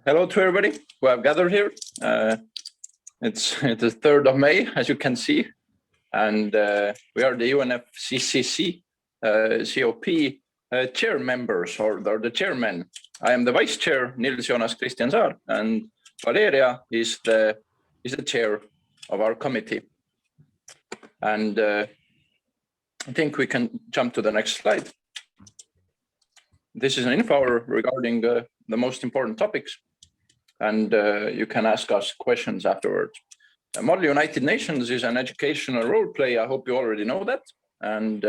Hello to everybody who have gathered here. It's the 3rd of May, as you can see, and we are the UNFCCC COP chair members, or the chairman. I am the vice chair, Nils Jonas Christian Saar, and Valeria is the chair of our committee. And I think we can jump to the next slide. This is an info hour regarding the most important topics, and you can ask us questions afterwards. Model United Nations is an educational role play. I hope you already know that, and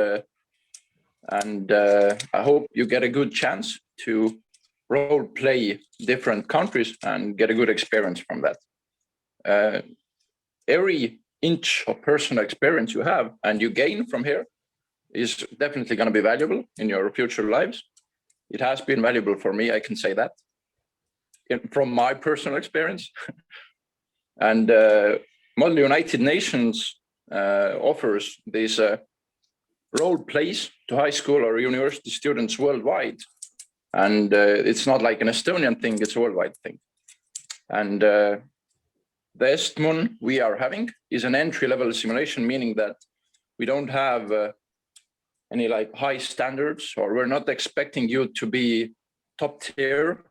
I hope you get a good chance to role play different countries and get a good experience from that. Every inch of personal experience you have and you gain from here is definitely going to be valuable in your future lives. It has been valuable for me, I can say that, from my personal experience. And Model United Nations offers these role plays to high school or university students worldwide. And it's not like an Estonian thing, it's a worldwide thing. And the EstMUN we are having is an entry-level simulation, meaning that we don't have any like high standards, or we're not expecting you to be top tier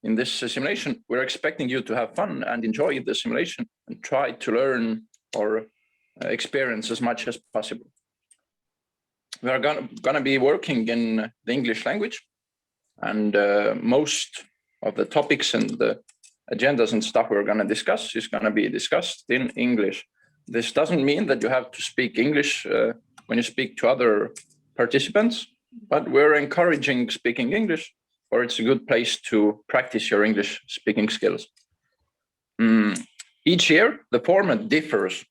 in this simulation. We're expecting you to have fun and enjoy the simulation and try to learn or experience as much as possible. We are gonna be working in the English language, and most of the topics and the agendas and stuff we're gonna discuss is gonna be discussed in English. This doesn't mean that you have to speak English when you speak to other participants, but we're encouraging speaking English, or it's a good place to practice your English speaking skills. Each year, the format differs.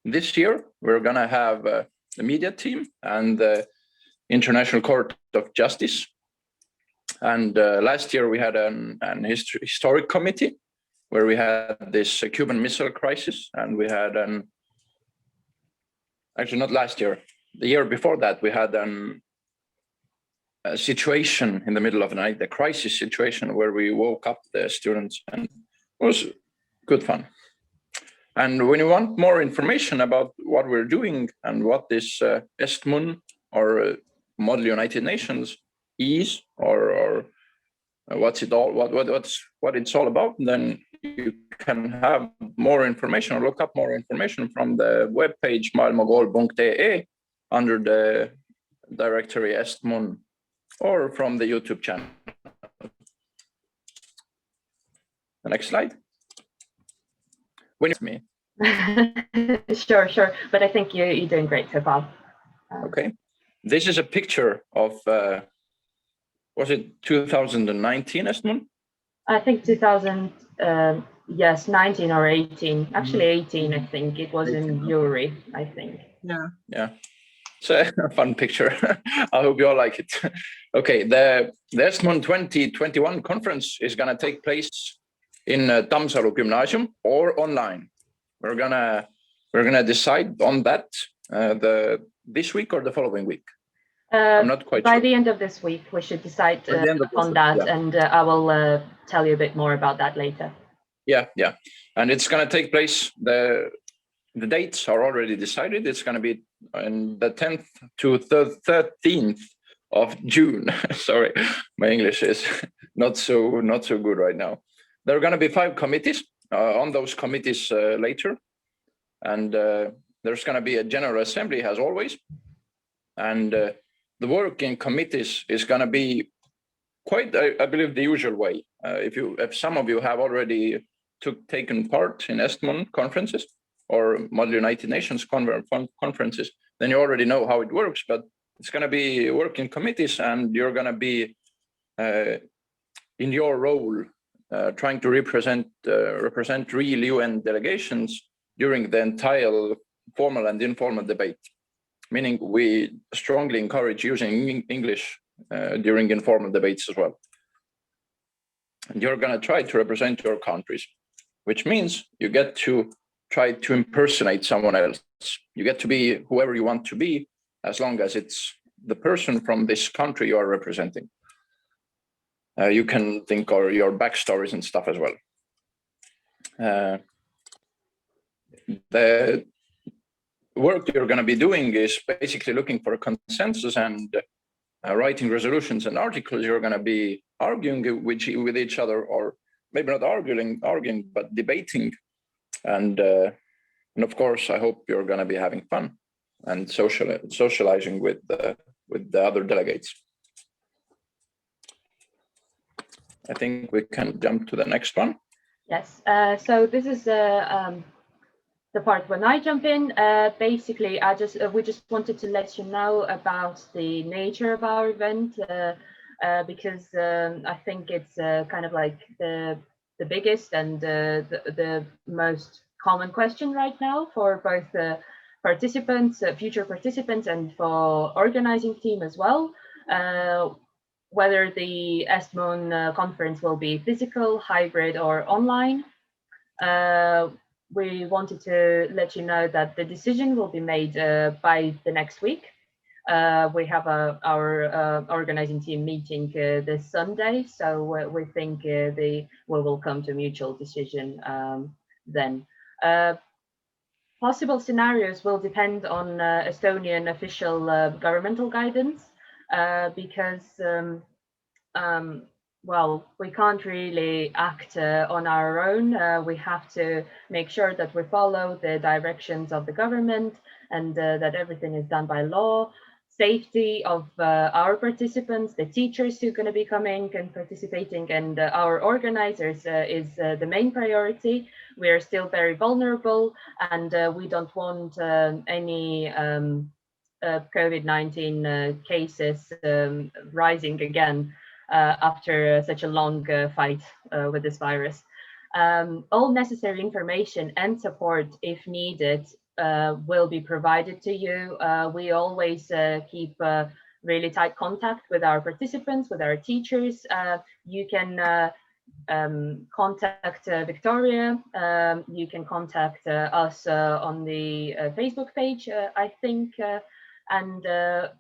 This year, we're gonna have the media team and the International Court of Justice. And last year we had an historic committee where we had this Cuban Missile Crisis, and we had actually not last year, the year before that, we had a situation in the middle of the night, a crisis situation where we woke up the students, and it was good fun. And when you want more information about what we're doing and what this EstMUN or Model United Nations is, or what it's all about, then you can have more information or look up more information from the webpage maailmakool.ee under the directory EstMUN, or from the YouTube channel. The next slide. When it's me. Sure. But I think you're doing great so far. Okay. This is a picture of, was it 2019 EstMUN? I think 19 or 18. Actually 18, I think. It was in Uri, I think. Yeah. It's a fun picture. I hope you all like it. Okay, the EstMUN 2021 conference is gonna take place in Tammsalu Gymnasium or online. We're gonna decide on that this week or the following week. I'm not quite sure. By the end of this week, we should decide on that, yeah. And I will tell you a bit more about that later. Yeah, and it's gonna take place. The dates are already decided. It's gonna be on the 10th to the 13th of June. Sorry, my English is not so good right now. There are gonna be 5 committees. On those committees later, and there's going to be a general assembly as always, and the work in committees is going to be quite, I believe, the usual way. If some of you have already taken part in EstMUN conferences or Model United Nations conferences, then you already know how it works. But it's going to be work in committees, and you're going to be in your role. Trying to represent real UN delegations during the entire formal and informal debate, meaning we strongly encourage using English during informal debates as well. And you're going to try to represent your countries, which means you get to try to impersonate someone else. You get to be whoever you want to be, as long as it's the person from this country you are representing. You can think of your backstories and stuff as well. The work you're going to be doing is basically looking for a consensus and writing resolutions and articles. You're going to be arguing with each other, or maybe not arguing, but debating. And of course, I hope you're going to be having fun and socializing with the other delegates. I think we can jump to the next one. Yes. So this is the part when I jump in. Basically, we just wanted to let you know about the nature of our event, because I think it's kind of like the biggest and the most common question right now for both participants, future participants, and for organizing team as well. Whether the EstMUN conference will be physical, hybrid, or online. We wanted to let you know that the decision will be made by the next week. We have our organizing team meeting this Sunday, so we think we will come to a mutual decision then. Possible scenarios will depend on Estonian official governmental guidance, because well, we can't really act on our own. We have to make sure that we follow the directions of the government and that everything is done by law. Safety of our participants, the teachers who are going to be coming and participating, and our organizers is the main priority. We are still very vulnerable, and we don't want any COVID-19 cases rising again after such a long fight with this virus. All necessary information and support, if needed, will be provided to you. We always keep really tight contact with our participants, with our teachers. You can contact Victoria. You can contact us on the Facebook page, I think. And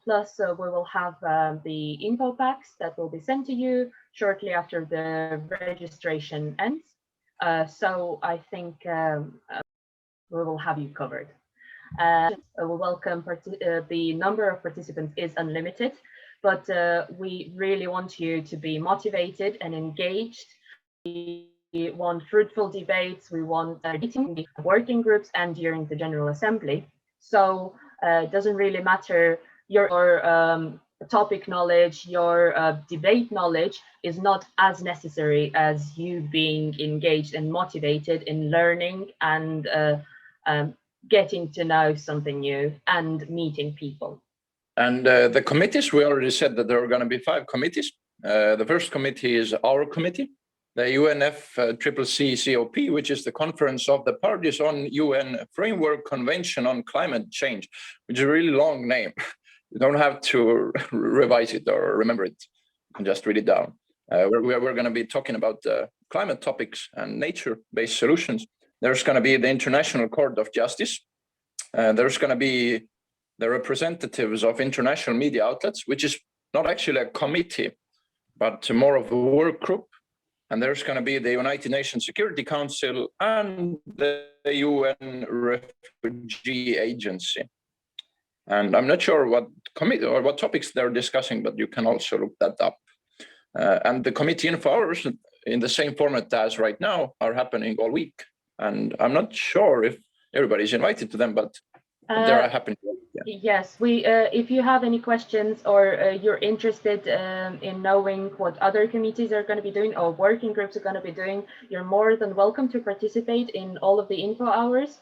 plus, we will have the info packs that will be sent to you shortly after the registration ends. So I think we will have you covered. We welcome the number of participants is unlimited, but we really want you to be motivated and engaged. We want fruitful debates. We want meeting working groups and during the General Assembly. So it doesn't really matter your topic knowledge, your debate knowledge is not as necessary as you being engaged and motivated in learning and getting to know something new and meeting people. And the committees, we already said that there are going to be 5 committees. The first committee is our committee, the UNFCCC COP, which is the Conference of the Parties on UN Framework Convention on Climate Change, which is a really long name. You don't have to revise it or remember it. You can just read it down. We're going to be talking about climate topics and nature-based solutions. There's going to be the International Court of Justice. There's going to be the representatives of international media outlets, which is not actually a committee, but more of a work group. And there's going to be the United Nations Security Council and the UN Refugee Agency. And I'm not sure what committee or what topics they're discussing, but you can also look that up. And the committee info hours in the same format as right now are happening all week. And I'm not sure if everybody's invited to them, but they're happening. Yeah. Yes, if you have any questions or you're interested in knowing what other committees are going to be doing or working groups are going to be doing, you're more than welcome to participate in all of the info hours.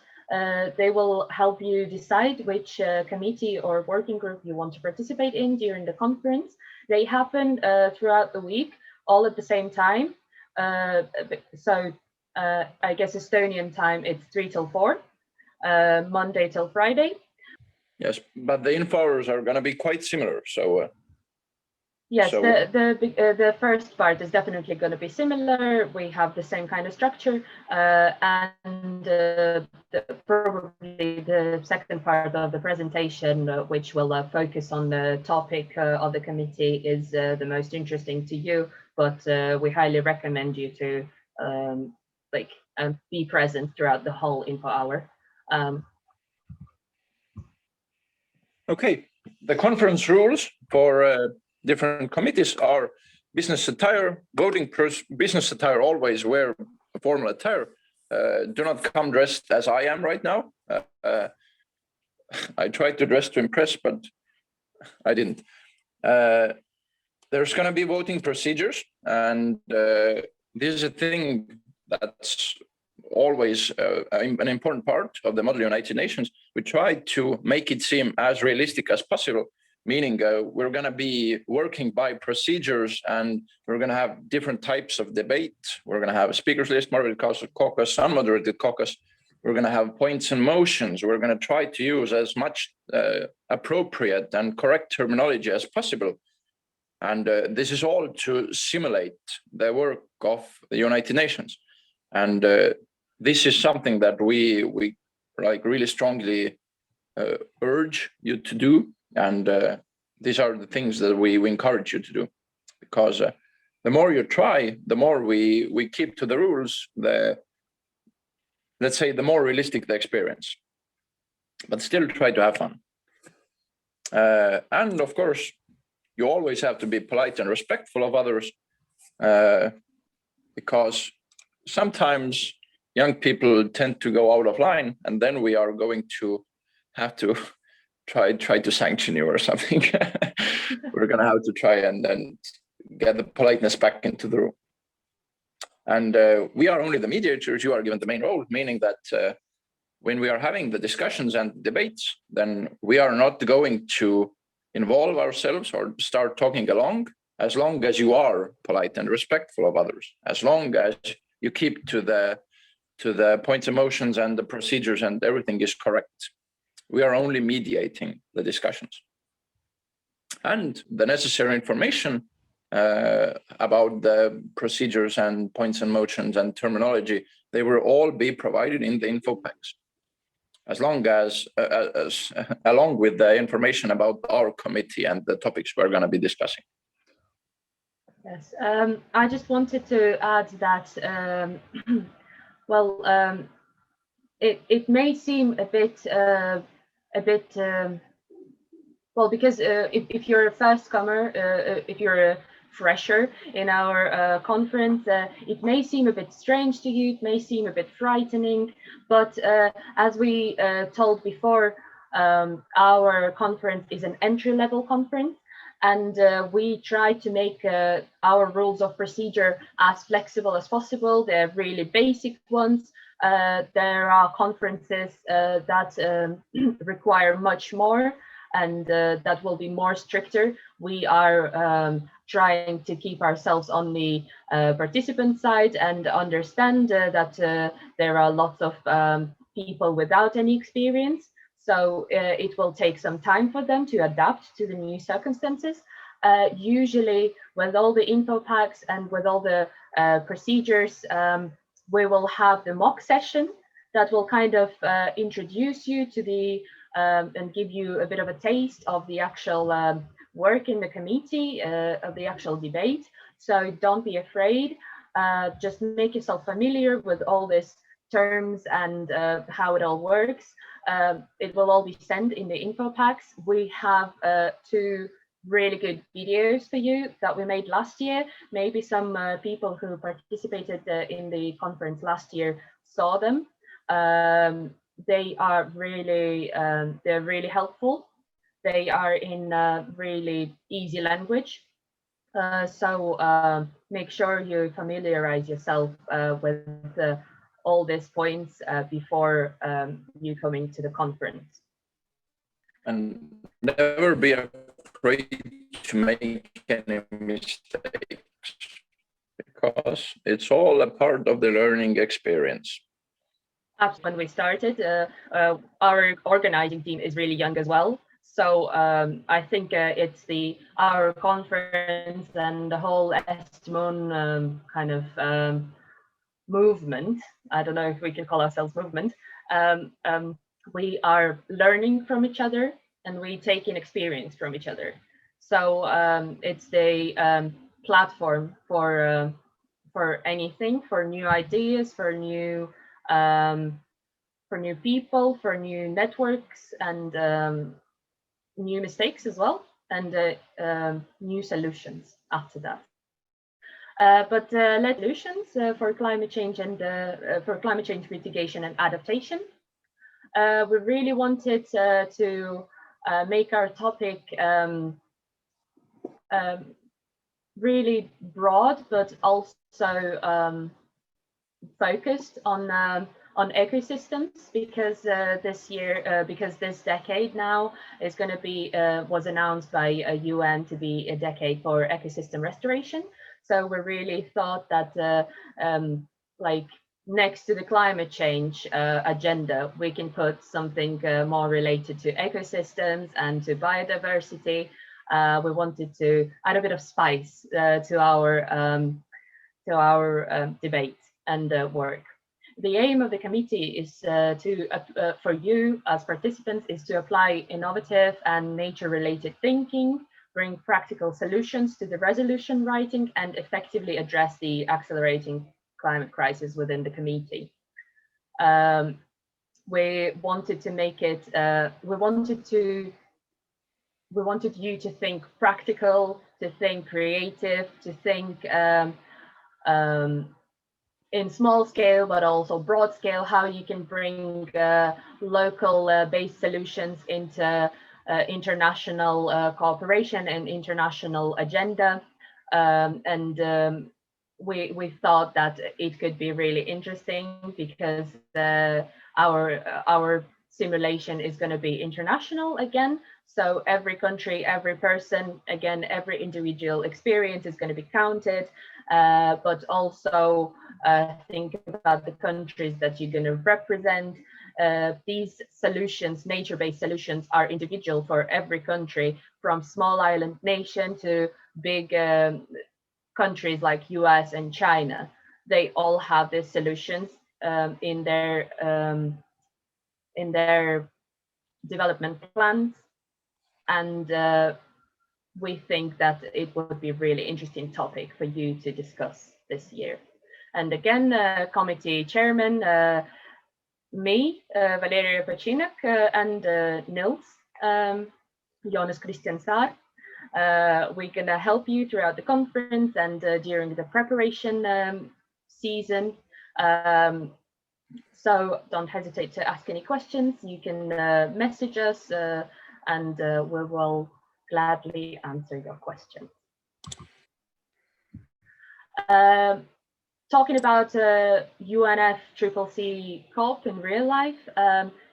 They will help you decide which committee or working group you want to participate in during the conference. They happen throughout the week, all at the same time. So I guess Estonian time, it's 3 till 4, Monday till Friday. Yes, but the info hours are going to be quite similar. So Yes, So the first part is definitely going to be similar. We have the same kind of structure, and probably the second part of the presentation, which will focus on the topic of the committee, is the most interesting to you. But we highly recommend you to be present throughout the whole info hour. Okay, the conference rules for different committees are business attire, business attire, always wear formal attire. Do not come dressed as I am right now. I tried to dress to impress, but I didn't. There's going to be voting procedures, and this is a thing that's always an important part of the Model United Nations. We try to make it seem as realistic as possible, meaning we're going to be working by procedures, and we're going to have different types of debate. We're going to have a speakers list, moderated caucus, unmoderated caucus. We're going to have points and motions. We're going to try to use as much appropriate and correct terminology as possible. And this is all to simulate the work of the United Nations. And this is something that we really strongly urge you to do. And these are the things that we encourage you to do, because the more you try, the more we keep to the rules, let's say the more realistic the experience, but still try to have fun. And of course, you always have to be polite and respectful of others, because sometimes young people tend to go out of line, and then we are going to have to try to sanction you or something. We're going to have to try and then get the politeness back into the room. And we are only the mediators. You are given the main role, meaning that when we are having the discussions and debates, then we are not going to involve ourselves or start talking along, as long as you are polite and respectful of others, as long as you keep to the points, emotions, and the procedures, and everything is correct. We are only mediating the discussions. And the necessary information about the procedures and points and motions and terminology, they will all be provided in the info packs, as long as along with the information about our committee and the topics we're going to be discussing. Yes, I just wanted to add that, it may seem a bit, well, because if you're a first comer, if you're a fresher in our conference, it may seem a bit strange to you, it may seem a bit frightening, but as we told before, our conference is an entry-level conference, and we try to make our rules of procedure as flexible as possible. They're really basic ones. There are conferences that require much more, and that will be more stricter. We are trying to keep ourselves on the participant side and understand that there are lots of people without any experience. So it will take some time for them to adapt to the new circumstances. Usually with all the info packs and with all the procedures, we will have the mock session that will kind of introduce you to the and give you a bit of a taste of the actual work in the committee, of the actual debate. So don't be afraid. Just make yourself familiar with all these terms and how it all works. It will all be sent in the info packs. We have 2 really good videos for you that we made last year. Maybe some people who participated in the conference last year saw them. They are really, they're really helpful. They are in really easy language. So make sure you familiarize yourself with all these points before you coming to the conference. And never be afraid to make any mistakes, because it's all a part of the learning experience. When we started, our organizing team is really young as well. So I think it's our conference and the whole EstMUN kind of movement. I don't know if we can call ourselves movement. We are learning from each other and we take in experience from each other. So it's the platform for anything, for new ideas, for new people, for new networks, and new mistakes as well, and new solutions after that. But solutions for climate change and for climate change mitigation and adaptation. We really wanted to make our topic really broad, but also focused on ecosystems, because this year, because this decade now is going to be was announced by UN to be a decade for ecosystem restoration. So we really thought that like next to the climate change agenda, we can put something more related to ecosystems and to biodiversity. We wanted to add a bit of spice to our debate and work. The aim of the committee is for you as participants is to apply innovative and nature-related thinking, bring practical solutions to the resolution writing, and effectively address the accelerating climate crisis within the committee. We wanted to make it, we wanted you to think practical, to think creative, to think in small scale, but also broad scale, how you can bring local based solutions into international cooperation and international agenda. We thought that it could be really interesting because our simulation is going to be international again. So every country, every person, again, every individual experience is going to be counted, but also think about the countries that you're going to represent. These solutions, nature-based solutions, are individual for every country, from small island nation to big countries like US and China. They all have these solutions in their development plans. And we think that it would be a really interesting topic for you to discuss this year. And again, committee chairman, me, Valeria and Nils, Jonas Christian Saar. We're going to help you throughout the conference and during the preparation season. So don't hesitate to ask any questions. You can message us and we will gladly answer your questions. Talking about UNFCCC COP in real life,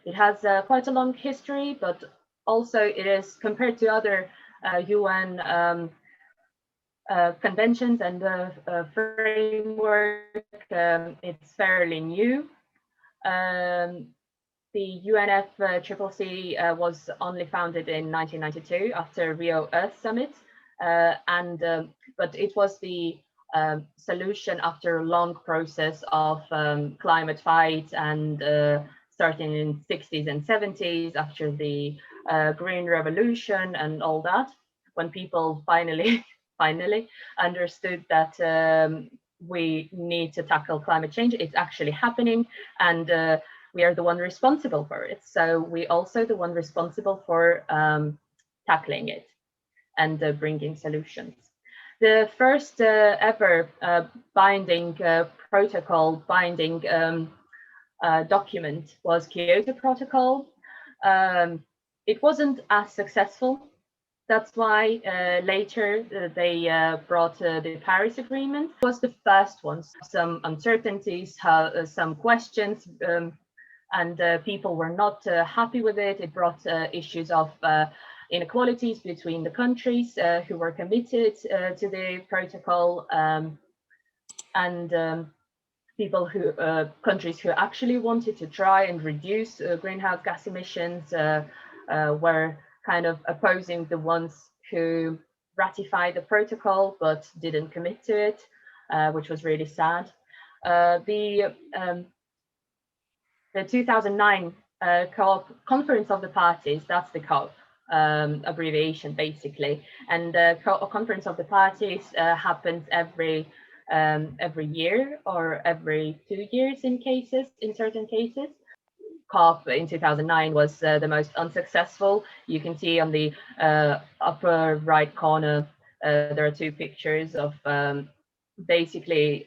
it has quite a long history, but also it is, compared to other UN conventions and framework, it's fairly new. The UNFCCC was only founded in 1992 after Rio Earth Summit, but it was the solution after a long process of climate fight and starting in 60s and 70s after the Green Revolution and all that, when people finally understood that we need to tackle climate change. It's actually happening, and we are the one responsible for it. So we also the one responsible for tackling it and bringing solutions. The first ever binding protocol, binding document was Kyoto Protocol. It wasn't as successful. That's why later they brought the Paris Agreement. It was the first one. Some uncertainties, some questions, and people were not happy with it. It brought issues of inequalities between the countries who were committed to the protocol, and people who countries who actually wanted to try and reduce greenhouse gas emissions were kind of opposing the ones who ratified the protocol but didn't commit to it, which was really sad. The 2009 COP, Conference of the Parties, that's the COP abbreviation basically, and the Conference of the Parties happens every year or every 2 years in certain cases. COP in 2009 was the most unsuccessful. You can see on the upper right corner, there are two pictures of basically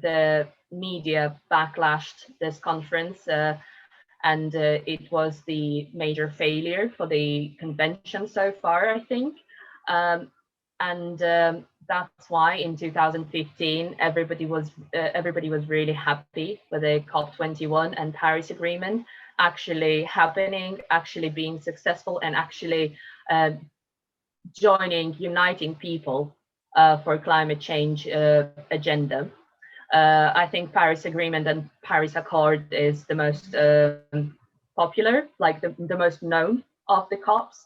the media backlashed this conference, and it was the major failure for the convention so far, I think. That's why in 2015 everybody was really happy with the COP21 and Paris Agreement actually happening, actually being successful, and actually uniting people for climate change agenda. I think Paris Agreement and Paris Accord is the most popular, like the most known of the COPs.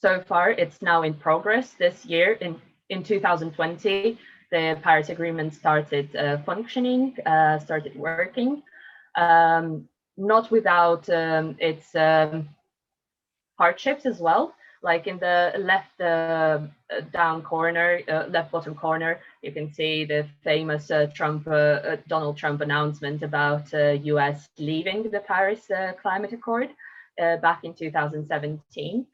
So far, it's now in progress this year. In 2020, the Paris Agreement started functioning, started working, not without its hardships as well. Like in the left down corner, left bottom corner, you can see the famous Donald Trump announcement about US leaving the Paris Climate Accord back in 2017.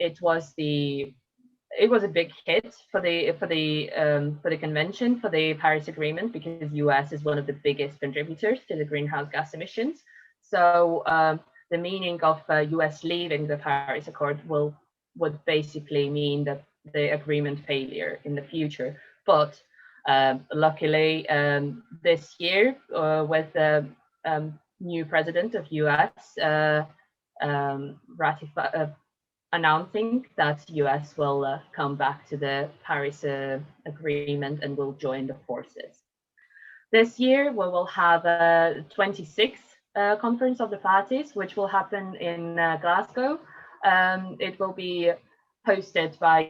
It was a big hit for the convention, for the Paris Agreement, because US is one of the biggest contributors to the greenhouse gas emissions. So the meaning of US leaving the Paris Accord would basically mean that the agreement failure in the future. But luckily, this year, with the new president of US announcing that US will come back to the Paris Agreement and will join the forces. This year, we will have a 26th Conference of the Parties, which will happen in Glasgow. It will be hosted by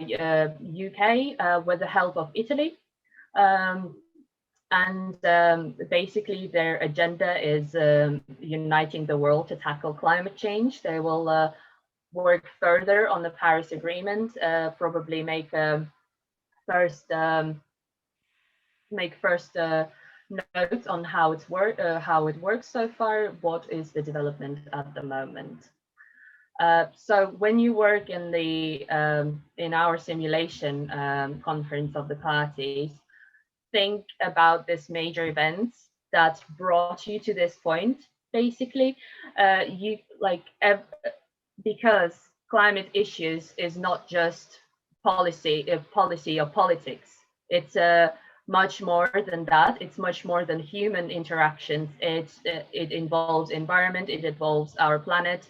UK with the help of Italy. Basically, their agenda is uniting the world to tackle climate change. They will work further on the Paris Agreement, probably make first notes on how it works so far, what is the development at the moment. So when you work in our simulation Conference of the Parties, think about this major events that brought you to this point. Basically, because climate issues is not just policy or politics. It's much more than that. It's much more than human interactions. It involves environment, it involves our planet,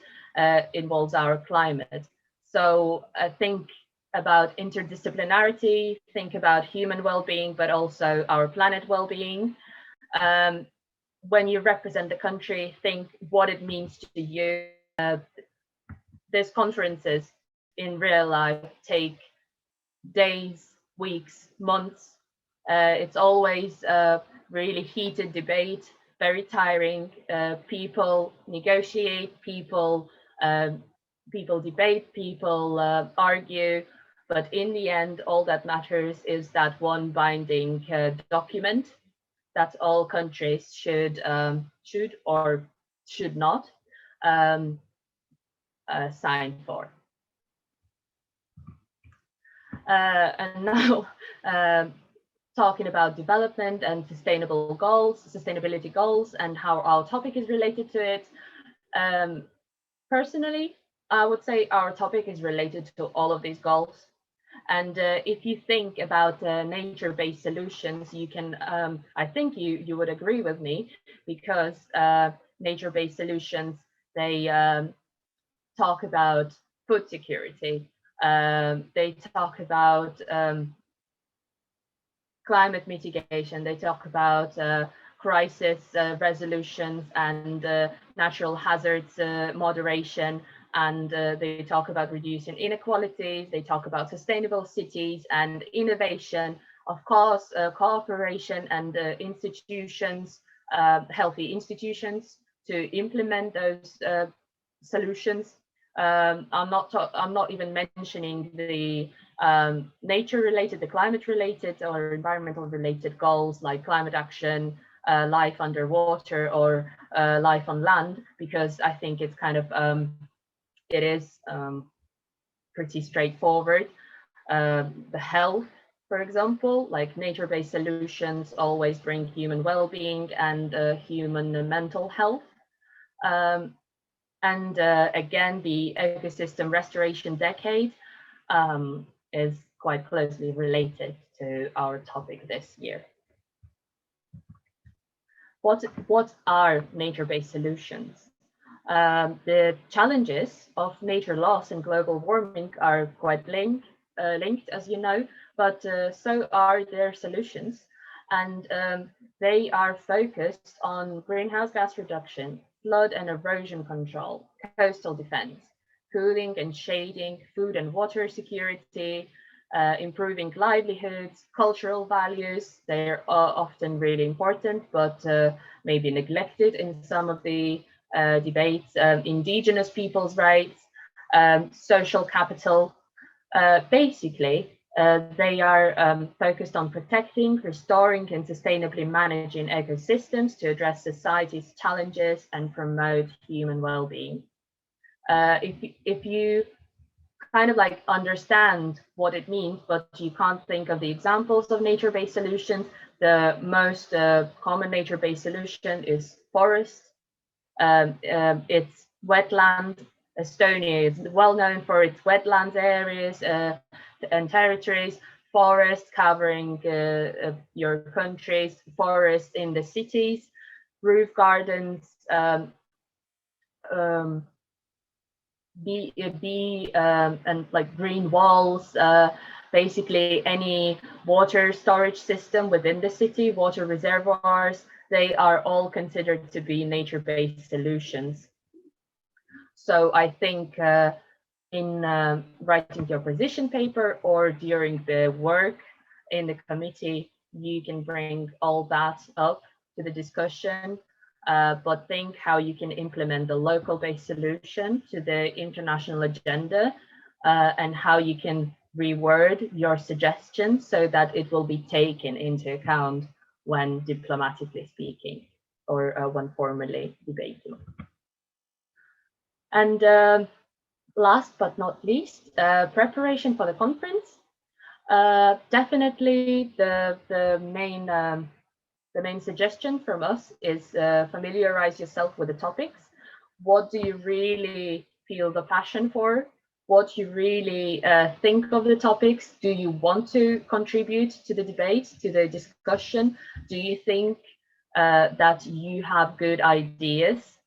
involves our climate. So think about interdisciplinarity, think about human well-being, but also our planet well-being. When you represent the country, think what it means to you. These conferences in real life take days, weeks, months. It's always a really heated debate, very tiring. People negotiate, people debate, people argue, but in the end, all that matters is that one binding document that all countries should or should not sign for. And now, talking about development and sustainability goals, and how our topic is related to it. Personally, I would say our topic is related to all of these goals. And if you think about nature-based solutions, you can, I think you would agree with me, because nature-based solutions, they talk about food security. They talk about climate mitigation. They talk about crisis resolutions and natural hazards moderation, and they talk about reducing inequalities, they talk about sustainable cities and innovation, of course, cooperation and institutions, healthy institutions to implement those solutions. I'm not even mentioning the nature-related, the climate-related or environmental-related goals like climate action, life underwater, or life on land, because I think it's kind of it is pretty straightforward. The health, for example, like nature-based solutions always bring human well-being and human mental health. And again, the ecosystem restoration decade is quite closely related to our topic this year. What are nature-based solutions? The challenges of nature loss and global warming are quite linked, as you know, but so are their solutions. And they are focused on greenhouse gas reduction, flood and erosion control, coastal defense, cooling and shading, food and water security, improving livelihoods, cultural values. They're often really important, but maybe neglected in some of the debates. Indigenous people's rights, social capital. Basically, they are focused on protecting, restoring, and sustainably managing ecosystems to address society's challenges and promote human well-being. If you kind of like understand what it means, but you can't think of the examples of nature-based solutions, the most common nature-based solution is forest. It's wetland. Estonia is well known for its wetlands areas and territories, forests covering your countries, forests in the cities, roof gardens, and like green walls, basically any water storage system within the city, water reservoirs, they are all considered to be nature-based solutions. So I think in writing your position paper or during the work in the committee, you can bring all that up to the discussion, but think how you can implement the local-based solution to the international agenda, and how you can reword your suggestions so that it will be taken into account when diplomatically speaking or when formally debating. And last but not least, preparation for the conference. Definitely the main suggestion from us is familiarize yourself with the topics. What do you really feel the passion for? What you really think of the topics? Do you want to contribute to the debate, to the discussion? Do you think that you have good ideas?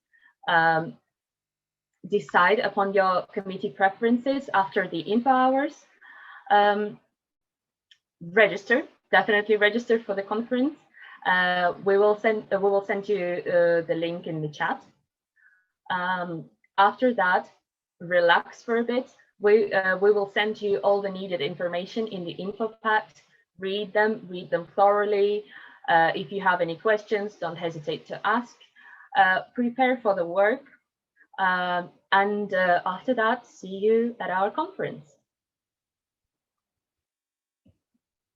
Decide upon your committee preferences after the info hours. Definitely register for the conference. We will send you the link in the chat. After that, relax for a bit. We will send you all the needed information in the info pack. Read them thoroughly. If you have any questions, don't hesitate to ask. Prepare for the work. And after that, see you at our conference.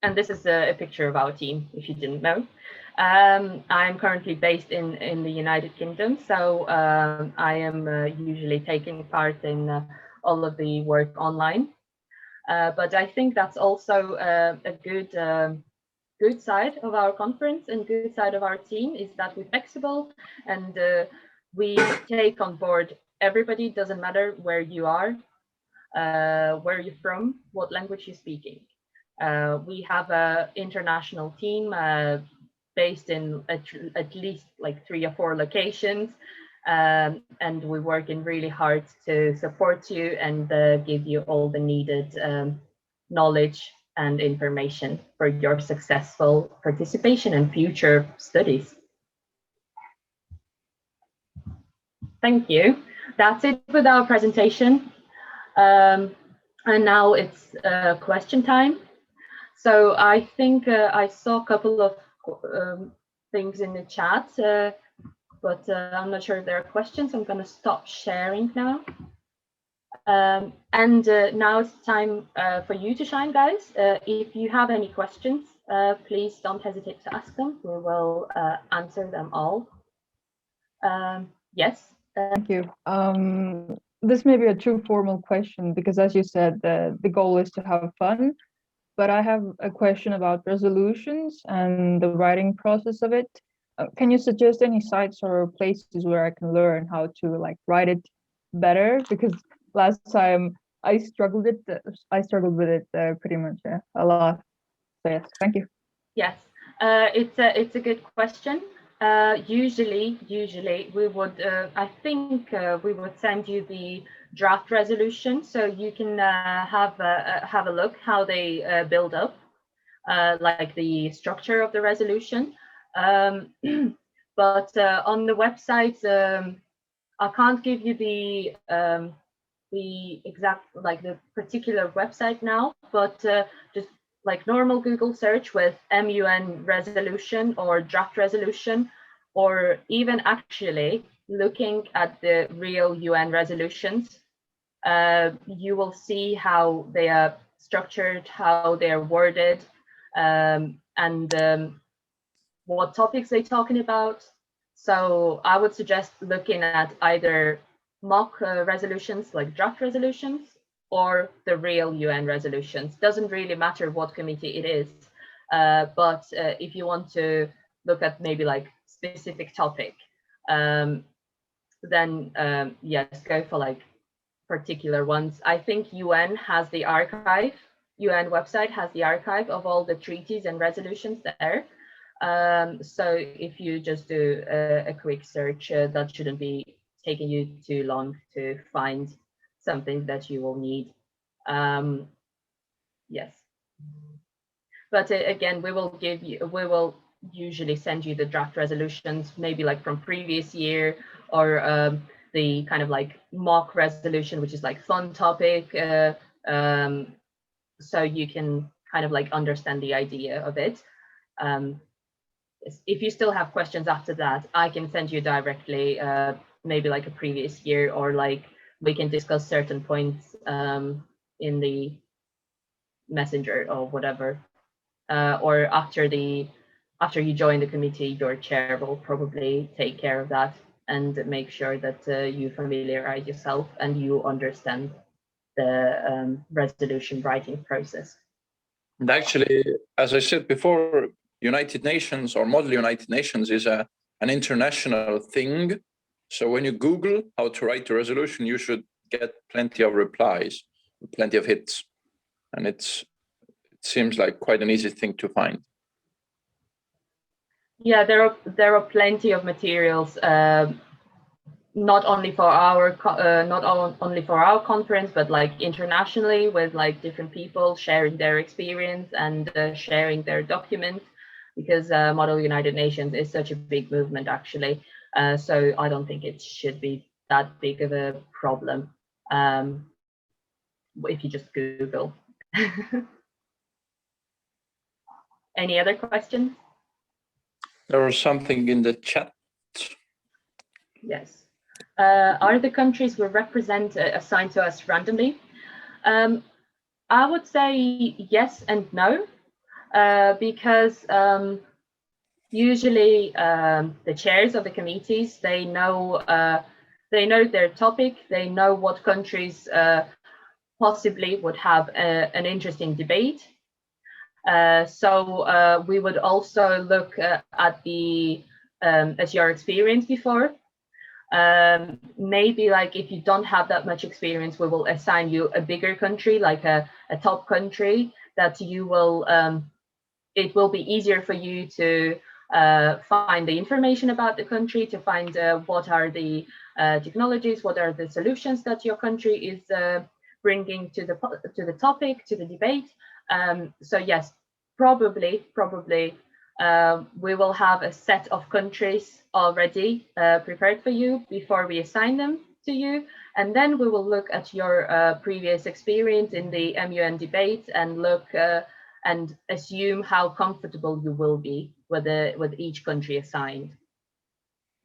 And this is a picture of our team, if you didn't know. I'm currently based in the United Kingdom, so I am usually taking part in all of the work online. But I think that's also a good side of our conference and good side of our team is that we're flexible and we take on board everybody. Doesn't matter where you are, where you're from, what language you're speaking. We have an international team based in at least like 3 or 4 locations, and we're working really hard to support you and give you all the needed knowledge and information for your successful participation and future studies. Thank you. That's it with our presentation. And now it's question time. So I think I saw a couple of things in the chat, but I'm not sure if there are questions. I'm going to stop sharing now. And now it's time for you to shine, guys. If you have any questions, please don't hesitate to ask them. We will answer them all. Yes. Thank you. This may be a too formal question because, as you said, the goal is to have fun. But I have a question about resolutions and the writing process of it. Can you suggest any sites or places where I can learn how to write it better? Because last time I struggled with it pretty much a lot. So yes, thank you. Yes, it's a good question. Usually we would, I think we would send you the draft resolution so you can have a look how they build up, like the structure of the resolution. But on the website, I can't give you the exact, the particular website now, but just like normal Google search with MUN resolution or draft resolution, or even actually looking at the real UN resolutions, you will see how they are structured, how they are worded, and what topics they're talking about. So I would suggest looking at either mock resolutions like draft resolutions or the real UN resolutions. Doesn't really matter what committee it is, but if you want to look at maybe specific topic, then yes, go for particular ones. I think UN has the archive, UN website has the archive of all the treaties and resolutions there. So if you just do a quick search, that shouldn't be taking you too long to find something that you will need. Yes, but again, we will usually send you the draft resolutions, maybe from previous year, or the kind of mock resolution, which is fun topic, so you can kind of understand the idea of it. If you still have questions after that, I can send you directly, maybe a previous year, or we can discuss certain points in the messenger or whatever, or after you join the committee, your chair will probably take care of that and make sure that you familiarize yourself and you understand the resolution writing process. And actually, as I said before, United Nations or Model United Nations is an international thing. So when you Google how to write a resolution, you should get plenty of replies, plenty of hits. And it seems like quite an easy thing to find. Yeah, there are plenty of materials, not only for our conference, but internationally, with different people sharing their experience and sharing their documents, because Model United Nations is such a big movement actually. So I don't think it should be that big of a problem if you just Google. Any other questions? There was something in the chat. Yes. Are the countries we represent assigned to us randomly? I would say yes and no, because usually the chairs of the committees, they know their topic, they know what countries possibly would have an interesting debate. So we would also look at your experience before. Maybe if you don't have that much experience, we will assign you a bigger country, a top country that you will, it will be easier for you to find the information about the country, to find what are the technologies, what are the solutions that your country is bringing to the topic, to the debate. So yes, probably We will have a set of countries already prepared for you before we assign them to you. And then we will look at your previous experience in the MUN debates and look and assume how comfortable you will be with each country assigned.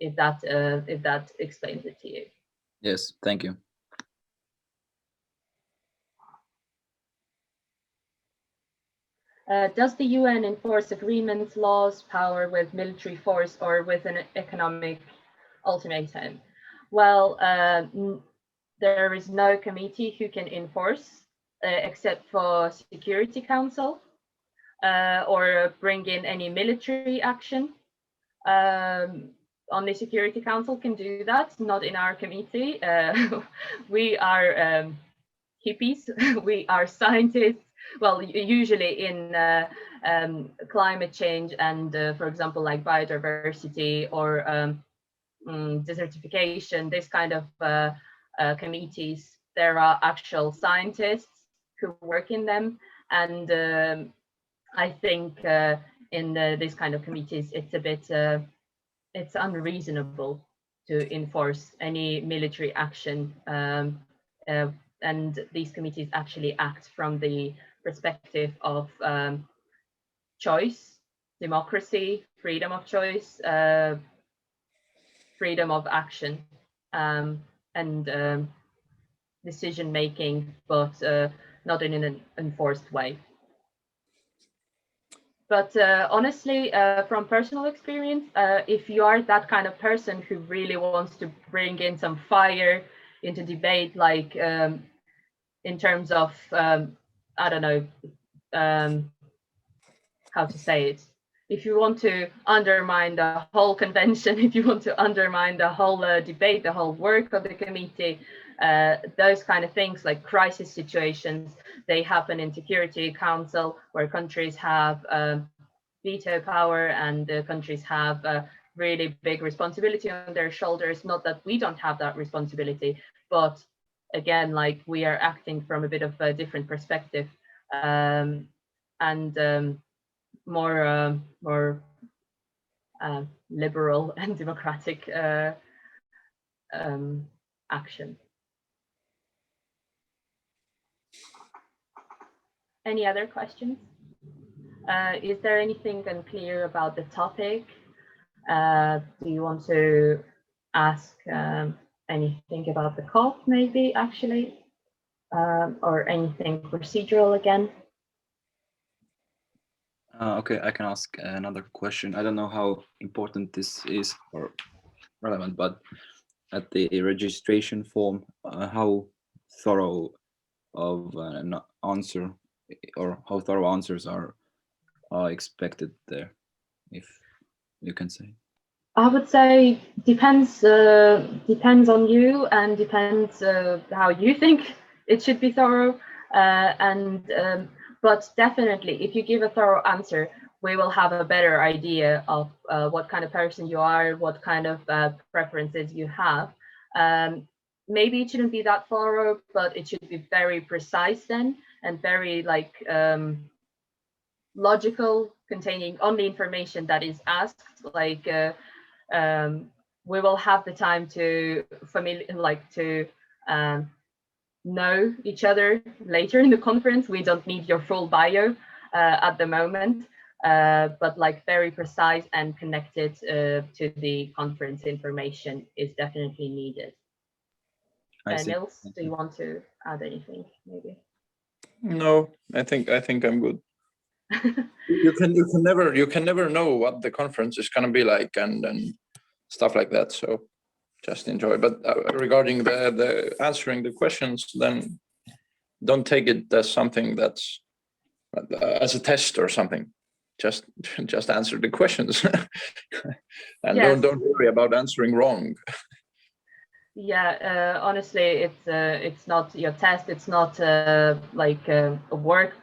If that explains it to you. Yes, thank you. Does the UN enforce agreements, laws, power with military force or with an economic ultimatum? Well, there is no committee who can enforce except for Security Council or bring in any military action. Only Security Council can do that, not in our committee. We are hippies, we are scientists. Well, usually in climate change and, for example, like biodiversity or desertification, this kind of committees, there are actual scientists who work in them. And I think in this kind of committees, it's a bit, it's unreasonable to enforce any military action. And these committees actually act from the perspective of choice, democracy, freedom of choice, freedom of action, and decision making, but not in an enforced way. But honestly, from personal experience, if you are that kind of person who really wants to bring in some fire into debate, like in terms of, I don't know, how to say it. If you want to undermine the whole convention, if you want to undermine the whole debate, the whole work of the committee, those kind of things like crisis situations, they happen in Security Council where countries have veto power and the countries have really big responsibility on their shoulders. Not that we don't have that responsibility, but again, like we are acting from a bit of a different perspective and more liberal and democratic action. Any other questions? Is there anything unclear about the topic? Do you want to ask anything about the COP maybe actually, or anything procedural again? Okay, I can ask another question. I don't know how important this is or relevant, but at the registration form, how thorough of an answer or how thorough answers are expected there, if you can say? I would say depends on you and depends how you think it should be thorough. But definitely, if you give a thorough answer, we will have a better idea of what kind of person you are, what kind of preferences you have. Maybe it shouldn't be that thorough, but it should be very precise then and very like logical, containing only information that is asked. Like we will have the time to know each other later in the conference. We don't need your full bio at the moment, but like very precise and connected to the conference information is definitely needed. Nils, do you want to add anything maybe? No, I think I'm good. you can never know what the conference is going to be like and stuff like that, so just enjoy. But regarding the answering the questions, then don't take it as something that's as a test or something. Just answer the questions and yes. don't worry about answering wrong. Yeah, honestly, it's not your test. It's not like a work.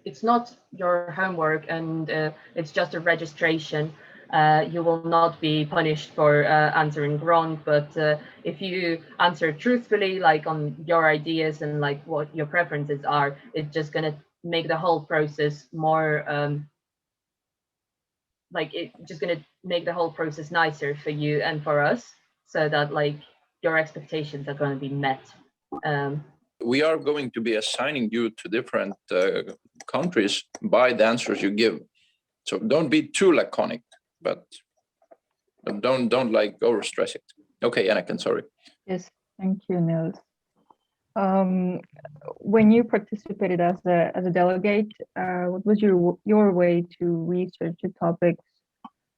It's not your homework, and it's just a registration. You will not be punished for answering wrong, but if you answer truthfully, like on your ideas and like what your preferences are, it's just gonna make the whole process more just gonna make the whole process nicer for you and for us, so that like your expectations are gonna be met. We are going to be assigning you to different countries by the answers you give. So don't be too laconic, but don't like overstress it. Okay, Anakin, sorry. Yes, thank you, Nils. When you participated as a delegate, what was your way to research the topics,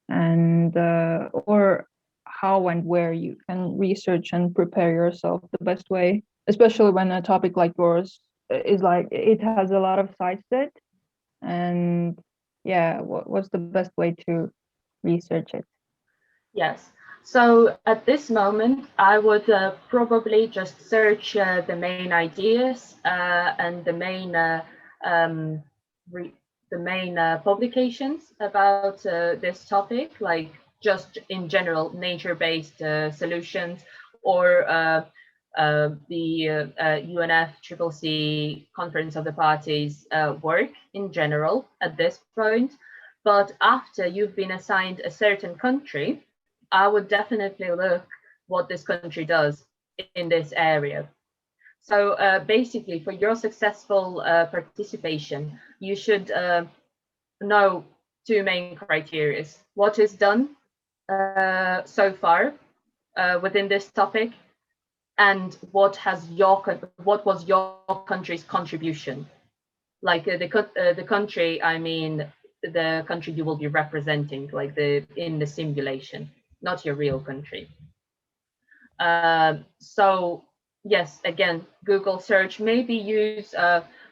and or how and where you can research and prepare yourself the best way, especially when a topic like yours is like it has a lot of sides to it, and yeah, what's the best way to research it? Yes. So at this moment, I would probably just search the main ideas and the main publications about this topic, like just in general nature-based solutions, or the UNFCCC Conference of the Parties work in general at this point. But after you've been assigned a certain country, I would definitely look what this country does in this area. So basically, for your successful participation, you should know two main criteria: what is done so far within this topic, and what was your country's contribution. Like the country, I mean the country you will be representing, like in the simulation, not your real country. So yes, again, Google search, maybe use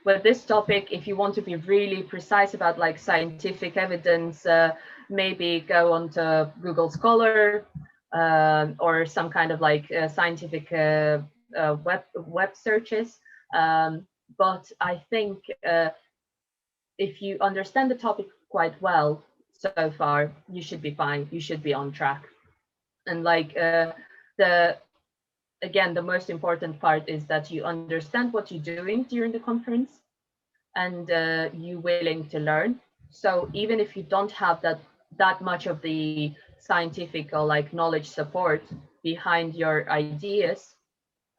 with this topic, if you want to be really precise about like scientific evidence, maybe go onto Google Scholar or some kind of like scientific web searches. But I think if you understand the topic quite well so far, you should be fine. You should be on track. And like the most important part is that you understand what you're doing during the conference, and you're willing to learn. So even if you don't have that much of the scientific or like knowledge support behind your ideas,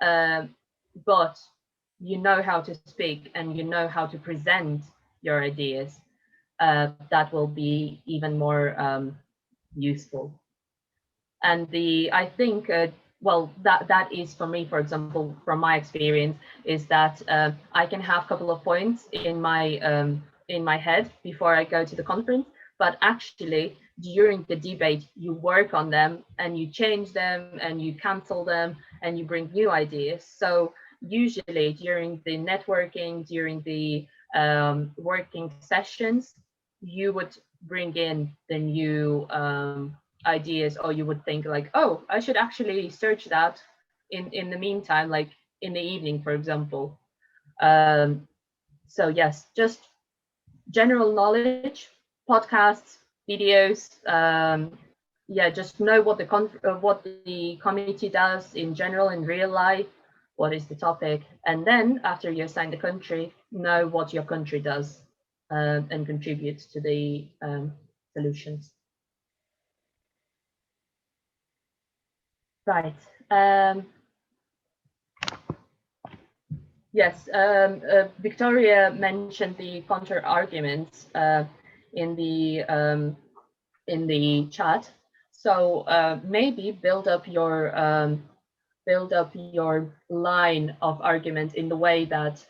but you know how to speak and you know how to present your ideas, that will be even more useful. And I think, well, that is for me, for example, from my experience, is that I can have a couple of points in my head before I go to the conference, but actually during the debate, you work on them and you change them and you cancel them and you bring new ideas. So usually during the networking, during the working sessions, you would bring in the new ideas, or you would think like, oh, I should actually search that in the meantime, like in the evening, for example. So yes, just general knowledge, podcasts, videos. Yeah, just know what the community does in general in real life, what is the topic, and then after you assign the country, know what your country does and contributes to the solutions. Right. Yes, Victoria mentioned the counter arguments in the chat. So maybe build up your line of argument in the way that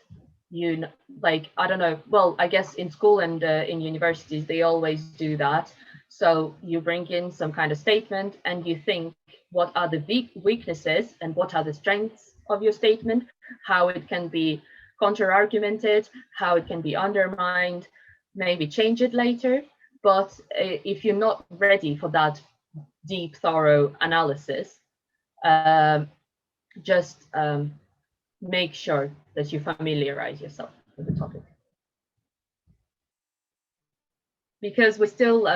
you like. I don't know. Well, I guess in school and in universities they always do that. So you bring in some kind of statement and you think, what are the weaknesses and what are the strengths of your statement, how it can be counter-argumented, how it can be undermined, maybe change it later. But if you're not ready for that deep, thorough analysis, just make sure that you familiarize yourself with the topic. Because we still,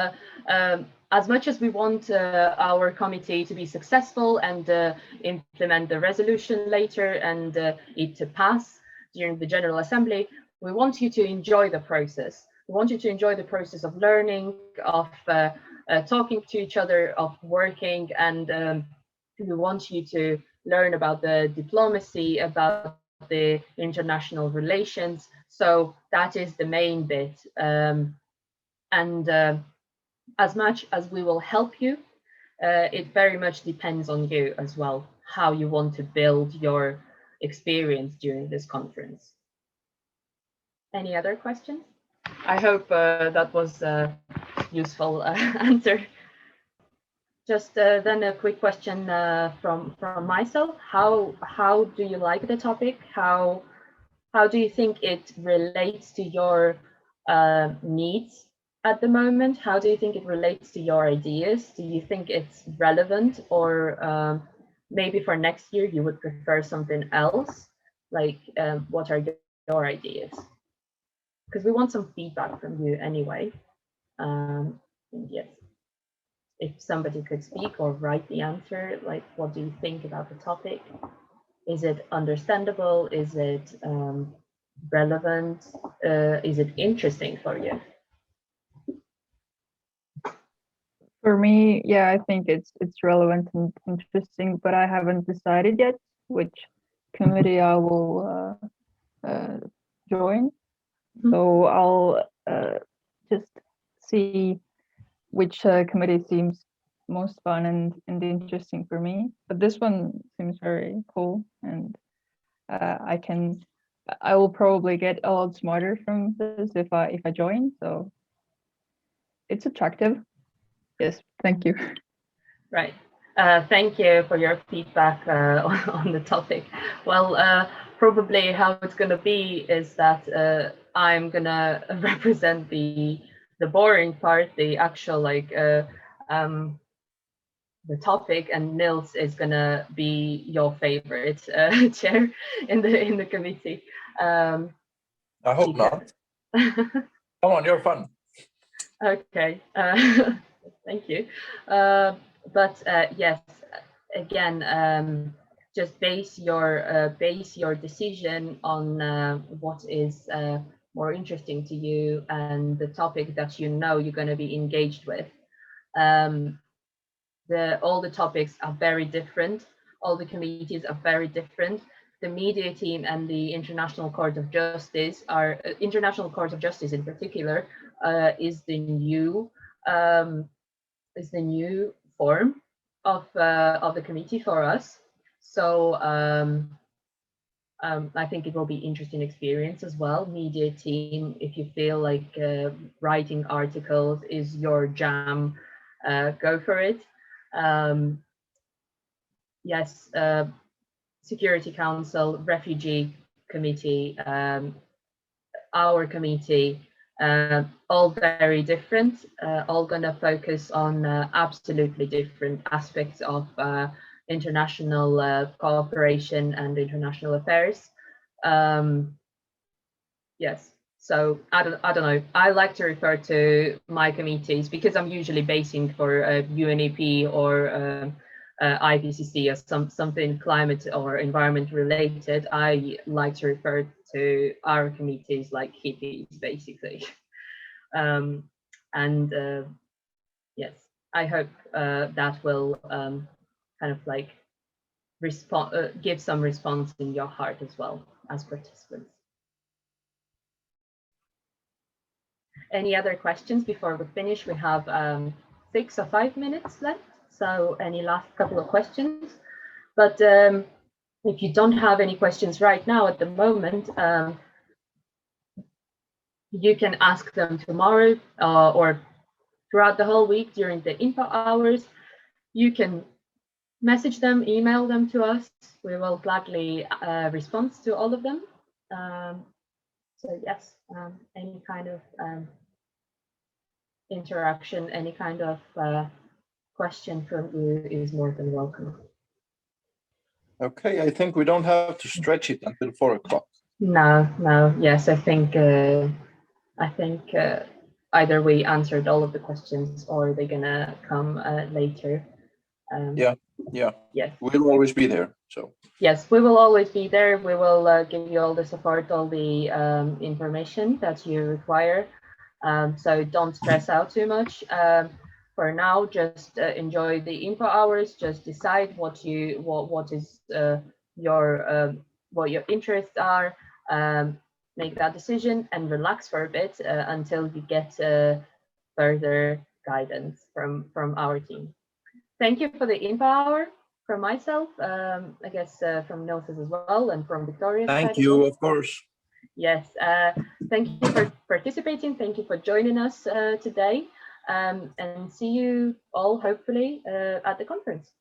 as much as we want our committee to be successful and implement the resolution later and it to pass during the General Assembly, we want you to enjoy the process. We want you to enjoy the process of learning, of talking to each other, of working, and we want you to learn about the diplomacy, about the international relations. So that is the main bit. As much as we will help you, it very much depends on you as well, how you want to build your experience during this conference. Any other questions? I hope that was a useful answer. Just then a quick question from myself. How do you like the topic? How do you think it relates to your needs at the moment? How do you think it relates to your ideas? Do you think it's relevant, or maybe for next year you would prefer something else? Like, what are your ideas? Because we want some feedback from you anyway. Yes, if somebody could speak or write the answer, like, what do you think about the topic? Is it understandable? Is it relevant? Is it interesting for you? For me, yeah, I think it's relevant and interesting, but I haven't decided yet which committee I will join. So I'll just see which committee seems most fun and interesting for me. But this one seems very cool, and I will probably get a lot smarter from this if I join. So it's attractive. Yes, thank you. Right. Thank you for your feedback on the topic. Well, probably how it's going to be is that I'm going to represent the boring part, the actual the topic, and Nils is going to be your favorite chair in the committee. I hope not. Come on, you're fun. Okay. Thank you. But yes, again, just base your decision on what is more interesting to you and the topic that you know you're going to be engaged with. All the topics are very different. All the committees are very different. The media team and the International Court of Justice International Court of Justice in particular is the new form of the committee for us. So I think it will be interesting experience as well. Media team, if you feel like writing articles is your jam, go for it. Yes, Security Council, Refugee Committee, our committee, all very different, all gonna focus on absolutely different aspects of international cooperation and international affairs. Yes, so I don't know. I like to refer to my committees because I'm usually basing for UNEP or IPCC or something climate or environment related. I like to refer to our committees like hippies, basically. Yes, I hope that will kind of like give some response in your heart as well as participants. Any other questions before we finish? We have 6 or 5 minutes left. So any last couple of questions? But if you don't have any questions right now at the moment, you can ask them tomorrow or throughout the whole week during the info hours. You can message them, email them to us. We will gladly respond to all of them. So yes, any kind of interaction, any kind of question from you is more than welcome. Okay, I think we don't have to stretch it until 4 o'clock. No, yes, I think either we answered all of the questions or they're gonna come later. Yeah. Yes. We'll always be there. So yes, we will always be there. We will give you all the support, all the information that you require. So don't stress out too much. For now, just enjoy the info hours. Just decide what is what your interests are. Make that decision and relax for a bit until you get further guidance from our team. Thank you for the info hour from myself, I guess from Nils as well, and from Victoria's side thank as you, well. of course. Yes, thank you for participating. Thank you for joining us today, and see you all hopefully at the conference.